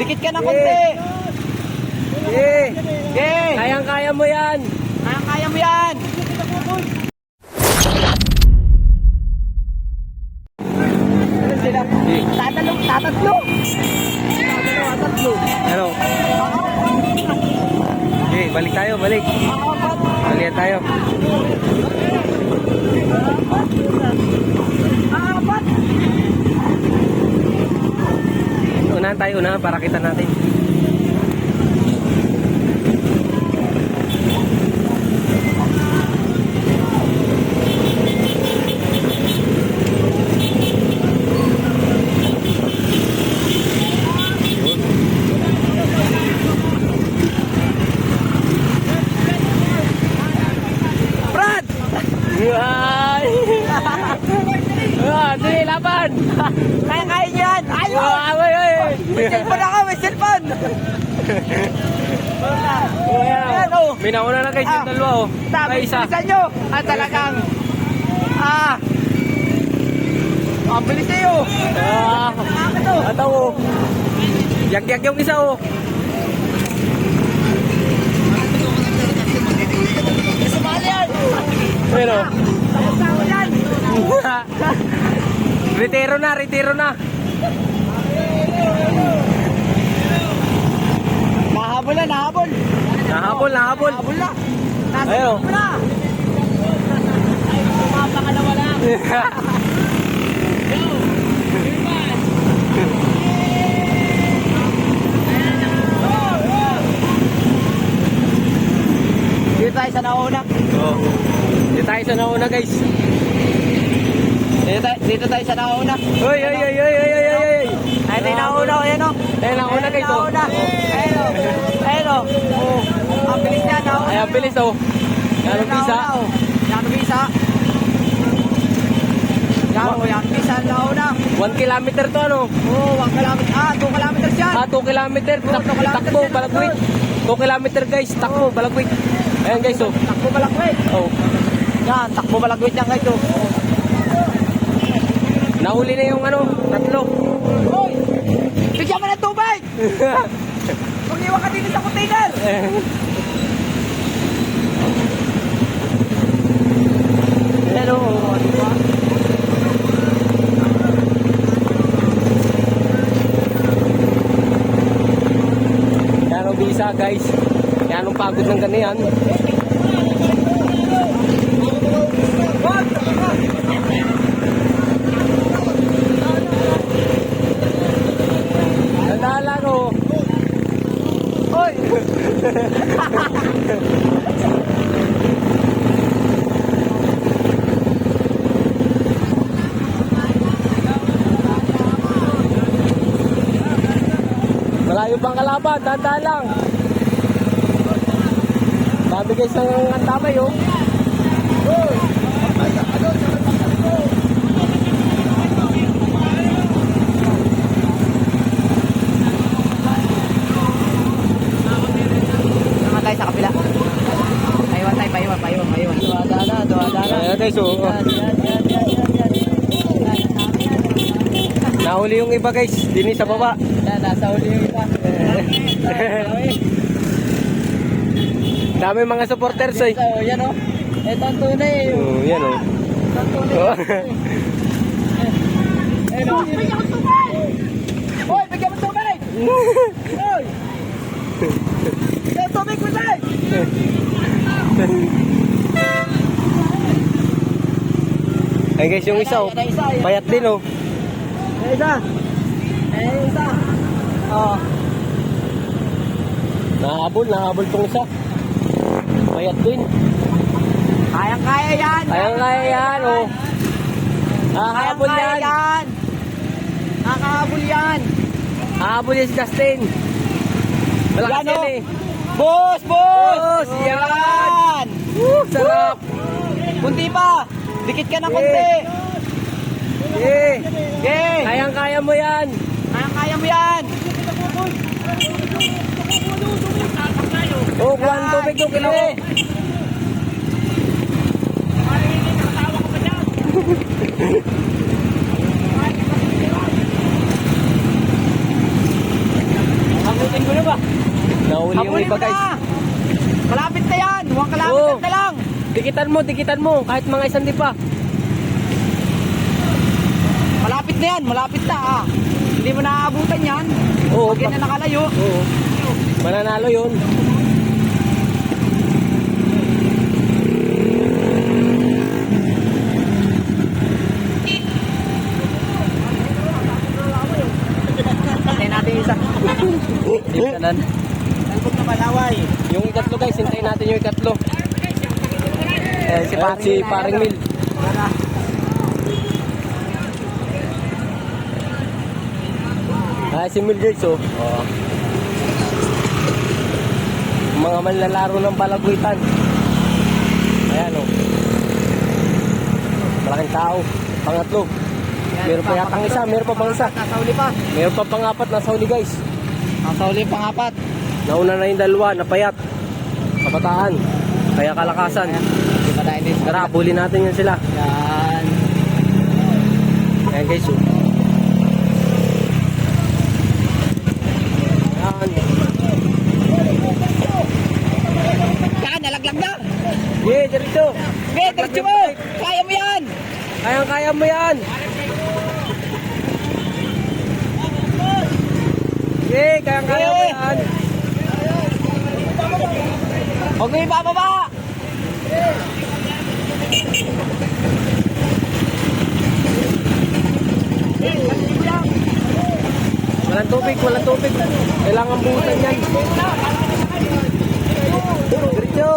Dikit ka na konti. Kayang-kaya mo yan. Kaya mo yan. Sila. Tatatlo. Ano? Okay, balik tayo, balik. Balik tayo. Unahan tayo, unahan para kita natin. Sige, laban! Kaya nyo yan! Ayun! May cellphone ako! May cellphone! Ayan o! May nauna na guys yung dalawa o. May isa. Bilisan nyo! Talagang... ang bilis kayo! Ataw o. Yak-yak yung isa o. Sumali yan! Pero... Tapos yan! Retiro na, retiro na. Nahabol na, nahabol. Nahabol, nahabol. Nahabol na. Ayaw. Nahabol na. Ay, sumapa ka na wala. Dito tayo sa nauna. Dito tayo sa nauna guys. Dito tayo sa nauna. Oy. Ay, tayo nauna. Ayan o. Ayun, nauna guys o. Nauna. Ayan o. Ayan o. Ang bilis niya, nauna. Ay, ang bilis o. Yan ang bisa. Yan ang bisa. Yan ang bisa, nauna. 1 kilometer to ano? Oo, 1 kilometer. 2 kilometers yan. 2 kilometer. Takbo, balagwit. 2 kilometer guys. Takbo, balagwit. Ayan guys o. Takbo balagwit. Oh. Yan, takbo balagwit yan guys o. Nahuli na yung ano, tatlo. Hoy! Bigyan mo ng tubig! Mag-iwan ka dito sa container! Hello, di ba? Yan ang bisa guys. Yan ang pagod ng ganyan. Nandalan o. Hoy! Malayo pang kalaban, tandaan lang. Sabi guys ng antabay o. Naman tayo sa kapila. Paiwan tayo, paiwan. Duwadala. Ayan guys o. Nahuli yung iba guys, dini sa baba. Yan, nasa uli yung iba. Dami mga supporters eh. So, yan o. Ito ang tunay eh. Oh, yan o. Ito ang tunay. Ayun o. Bigyan mo tubig! Hoy, bigyan mo tubig! Hoy! Bigyan mo tubig, tubig! Ay guys, yung isa oh. Payat din oh. Ay, isa. Ay, isa. Oo. Nahabol tong isa. Payat din. Kayang-kaya yan. Kaya yan oh. Nakahabol yan. Nakahabol yan. Nakahabol yan si Justin. Malakas Yan, yan oh. eh. Boss! Boss! Yan! Sarap! Kunti pa! Dikit ka na kunti! Okay! Kayang-kaya mo yan! Kaya mo yan! Oh, kuhan tubig yung kilo ko. Abutin ko na ba? Nahuli yung Habulin iba mo guys. na. Malapit na yan. Huwag kalapit Oo. na lang. Dikitan mo. Kahit mga isang di pa. Malapit na yan. Malapit na ah. Hindi mo naaabutan yan. Oo. Pag yan na nakalayo. Oo. Mananalo yun. Hintayin natin yung isa. Deep kanan. Talbog na malaway. Yung ikatlo guys, hintayin natin yung ikatlo. Si Ayan, si Paring Mil. Si Mil guys oh. Mga manlalaro ng Balagwitan. Ayan oh. Malaking tao. Pangatlo. Meron pa yatang isa, meron pa pang isa. Nasa uli pa. Meron pa pang-apat nasa huli guys. Nasa uli pang-apat. Nauna na yung dalawa, napayat. Kabataan. Kaya kalakasan. Hindi pa tayo dito. Tara, abulin natin yan sila. Yan. Ayan guys oh. Ayan. Yan, nalaglag na. Yeah, diretso. Okay, diretso mo. Kaya mo yan. Kayang-kaya mo yan. Yeah, kayang-kaya mo yan. Huwag mo ibababa. Walang tubig. Kailangan buhusan yan. Diretso.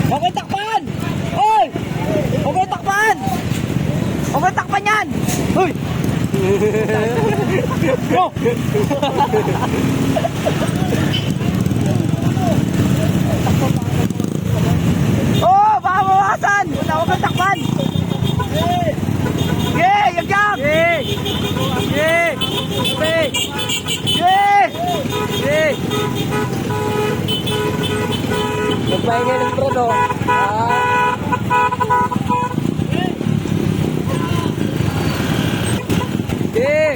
Huwag mo takpan. Hoy! Huwag mo takpan. Huwag mo takpan yan. Hoy! Bro! Oh, baka mawasan. Huwag mo takpan. Yeah, yung jump. Yeah. Yeah. Okay. Yeah. Yeah. Magpahinga ng bro, no? Yeah.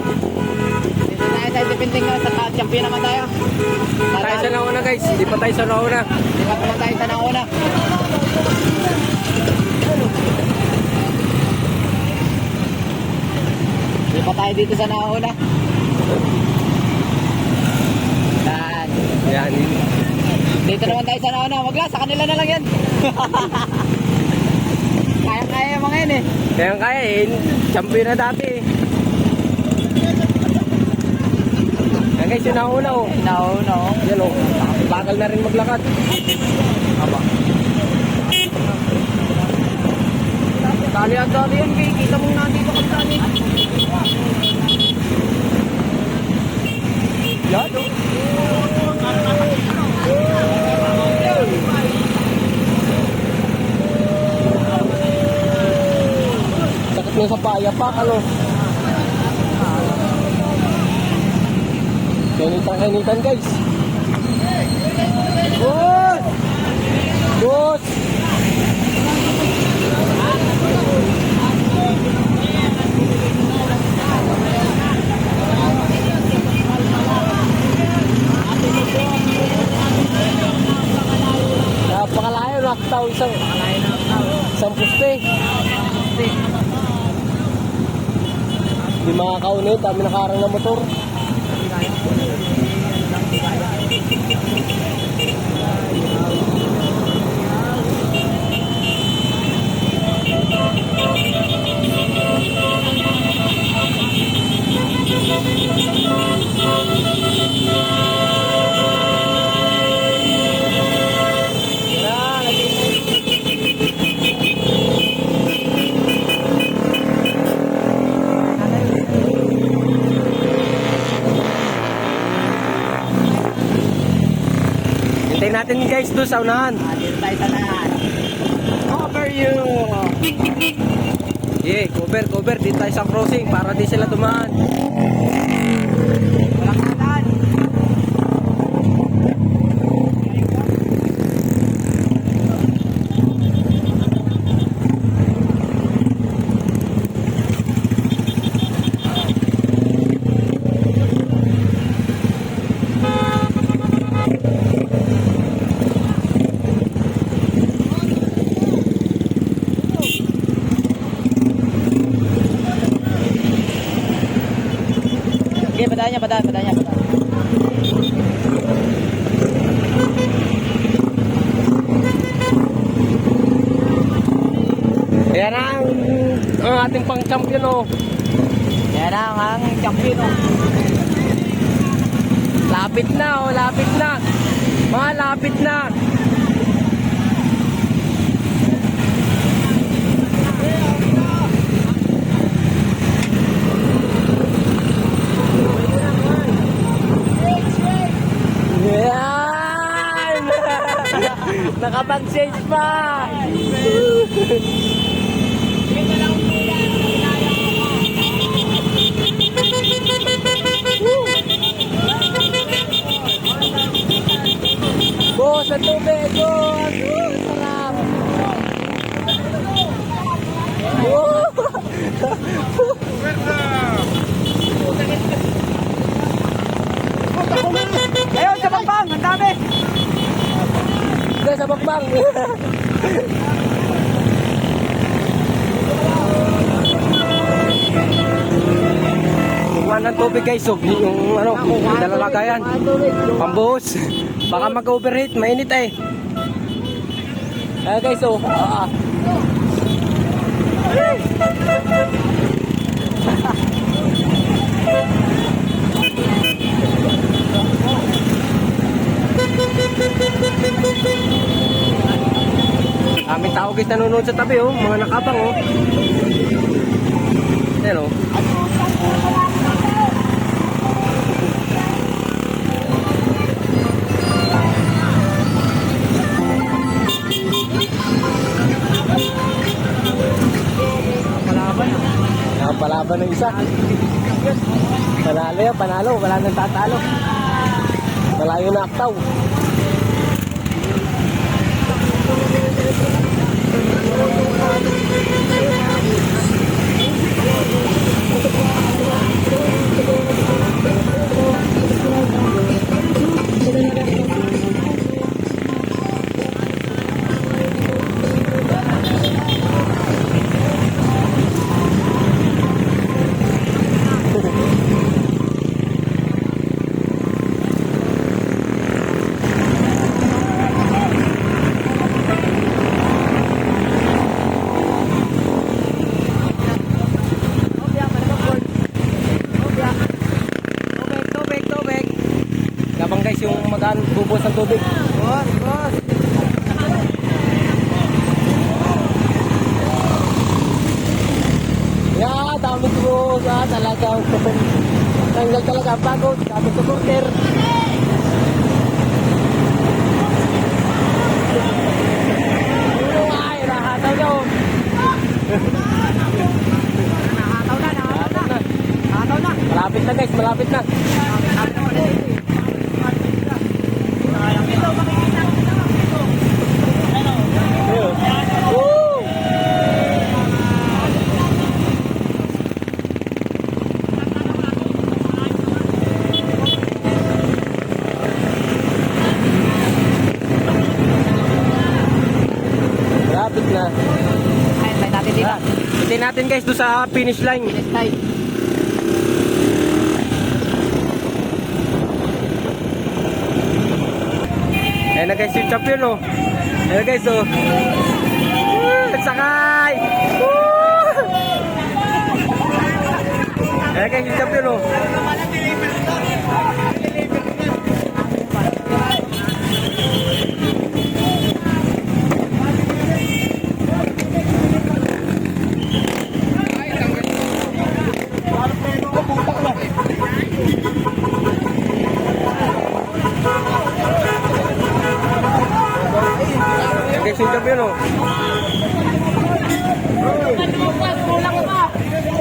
Dito tayo tayo depending na sa champion naman tayo. Tayo sa nauna guys. Hindi pa tayo sa nauna. Di ba naman tayo sa nauna? Di pa tayo dito sa nauna? Yan. Yan. Dito naman tayo sa nauna. Wag lang, sa kanila na lang yan. Kaya-kaya yung mga yan eh. Kayang-kaya eh. Champion na dati eh. Yan guys, yung nauna oh. Nauna oh. Yan oh. Bakal na rin maglakad. Aba. Dali ang dali yan, Kay. Kita mo nandito kang dali. Yan oh. Sakit mo sa paya pa, ano? Kainitan guys. Boss! Boss! Napakalayo, nakataw isang puste. Di makakaunit, dami nakarang na motor. Hintayin natin guys doon sa unahan. Dito tayo sa nahan. Cover you. Yeah, cover. Dito tayo sa crossing para di sila dumaan. Walang kalan. Sige, padanya. Ayan na ang ating pang-champion oh. Yan ang champion. Lapit na oh, lapit na. Mga lapit na. Yan! Nakapag-change pa! Go sa tubig! Go! Sarap! Ayun, sa bakbang. Ang dami. Go sa bakbang! Kuha ng tubig guys, so, yung ano, yung dalalagayan. Pambuhos. Baka mag-overheat, mainit eh. Ayan guys, so, Aming tao guys nanonood sa tabi oh, mga nakabang oh. Ayan oh. Palaban ng isa. Panalo yan, panalo. Wala nang tatalo. Malayo na aktaw. Labang guys yung magaan bubos ng tubig. Boss. Yeah, dami ko talaga. Tanggal talaga ang pagod. Dami supporter. Ay, rahataw nyo. Nakataw na. Malapit na guys, malapit na. Malapit na. Ayun, tayo natin dito. Hintayin natin guys doon sa finish line. Finish line. Ayan na guys yung champion oh. Ayan na guys oh. Sakay! Ayan guys yung champion oh. Guys, yung champion oh.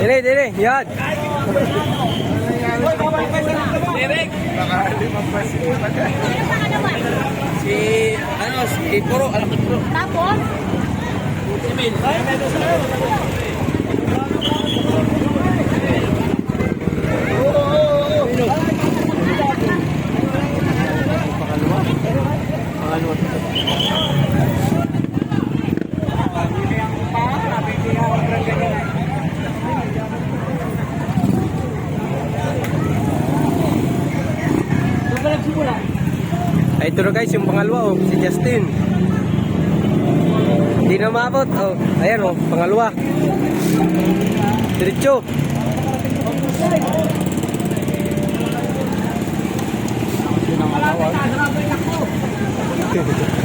Dili, yan. Hoy, bawal kayo sa mga. Derek! Si, si Puro, alam ko Puro. Tapos, Si Bill. Ay, ito na guys, yung pangalawa, oh, si Justin. Hindi na maabot. Oh, ayan, oh, pangalawa. Diretso. Malapit na, grabe ako.